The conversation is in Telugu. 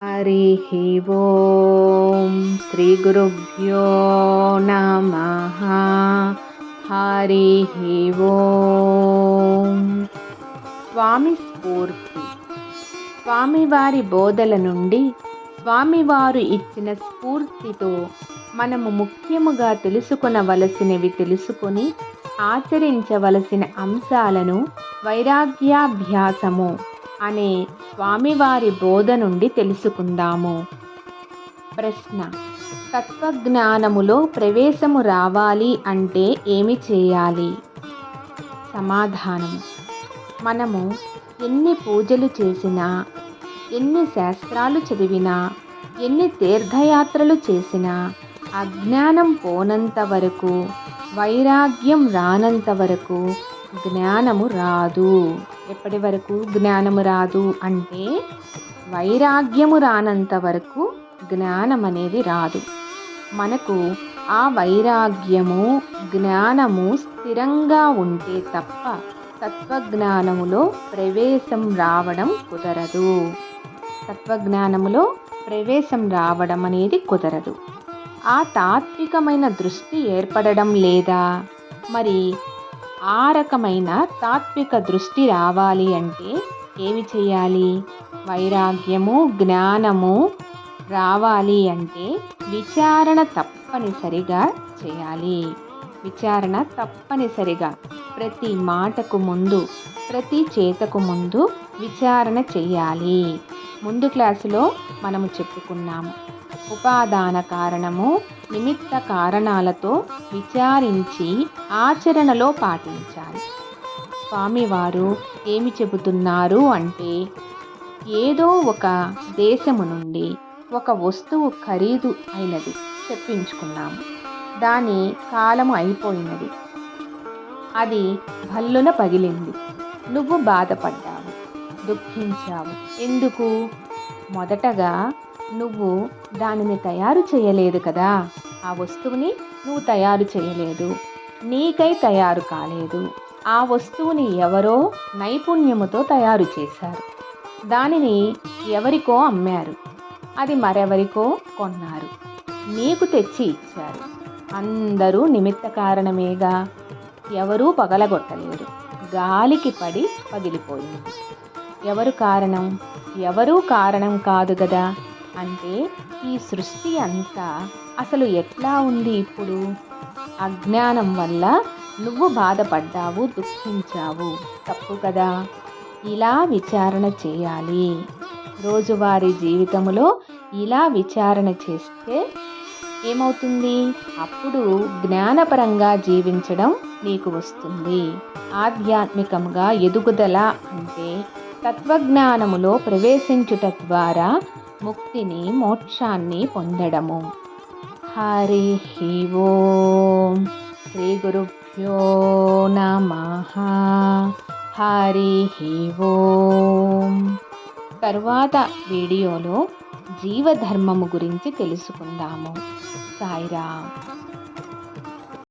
హరిః ఓం శ్రీ గురుభ్యో నమః. హరిః ఓం. స్వామి స్ఫూర్తి. స్వామివారి బోధల నుండి స్వామివారు ఇచ్చిన స్ఫూర్తితో మనము ముఖ్యముగా తెలుసుకొనవలసినవి తెలుసుకొని ఆచరించవలసిన అంశాలను వైరాగ్యాభ్యాసము అనే స్వామివారి బోధ నుండి తెలుసుకుందాము. ప్రశ్న: తత్వజ్ఞానములో ప్రవేశము రావాలి అంటే ఏమి చేయాలి? సమాధానము: మనము ఎన్ని పూజలు చేసినా, ఎన్ని శాస్త్రాలు చదివినా, ఎన్ని తీర్థయాత్రలు చేసినా అజ్ఞానం పోనంత వరకు, వైరాగ్యం రానంత వరకు జ్ఞానము రాదు. ఎప్పటి వరకు జ్ఞానము రాదు అంటే వైరాగ్యము రానంత వరకు జ్ఞానం అనేది రాదు. మనకు ఆ వైరాగ్యము, జ్ఞానము స్థిరంగా ఉంటే తప్ప తత్వజ్ఞానములో ప్రవేశం రావడం కుదరదు. తత్వజ్ఞానములో ప్రవేశం రావడం అనేది కుదరదు. ఆ తాత్వికమైన దృష్టి ఏర్పడడం లేదా? మరి ఆ రకమైన తాత్విక దృష్టి రావాలి అంటే ఏమి చేయాలి? వైరాగ్యము, జ్ఞానము రావాలి అంటే విచారణ తప్పనిసరిగా చేయాలి. విచారణ తప్పనిసరిగా ప్రతి మాటకు ముందు, ప్రతి చేతకు ముందు విచారణ చేయాలి. ముందు క్లాసులో మనము చెప్పుకున్నాము, ఉపాదాన కారణము, నిమిత్త కారణాలతో విచారించి ఆచరణలో పాటించాలి. స్వామివారు ఏమి చెబుతున్నారు అంటే, ఏదో ఒక దేశము నుండి ఒక వస్తువు ఖరీదు అయినది తెప్పించుకున్నాము. దాని కాలము అయిపోయినది. అది భల్లున పగిలింది. నువ్వు బాధపడ్డావు, దుఃఖించావు. ఎందుకు? మొదటగా నువ్వు దానిని తయారు చేయలేదు కదా. ఆ వస్తువుని నువ్వు తయారు చేయలేదు, నీకై తయారు కాలేదు. ఆ వస్తువుని ఎవరో నైపుణ్యముతో తయారు చేశారు. దానిని ఎవరికో అమ్మారు, అది మరెవరికో కొన్నారు, నీకు తెచ్చి ఇచ్చారు. అందరూ నిమిత్త కారణమేగా. ఎవరూ పగలగొట్టలేరు. గాలికి పడి పగిలిపోయింది. ఎవరు కారణం? ఎవరూ కారణం కాదు కదా. అంటే ఈ సృష్టి అంతా అసలు ఎట్లా ఉంది ఇప్పుడు? అజ్ఞానం వల్ల నువ్వు బాధపడ్డావు, దుఃఖించావు. తప్పు కదా. ఇలా విచారణ చేయాలి. రోజువారీ జీవితంలో ఇలా విచారణ చేస్తే ఏమవుతుంది? అప్పుడు జ్ఞానపరంగా జీవించడం నీకు వస్తుంది. ఆధ్యాత్మికంగా ఎదుగుదల అంటే తత్వజ్ఞానములో ప్రవేశించుట ద్వారా ముక్తిని, మోక్షాన్ని పొందడము. హరిః ఓం. శ్రీ గురుభ్యో నమః. హరిః ఓం. తరువాత వీడియోలో జీవధర్మము గురించి తెలుసుకుందాము. సాయిరామ్.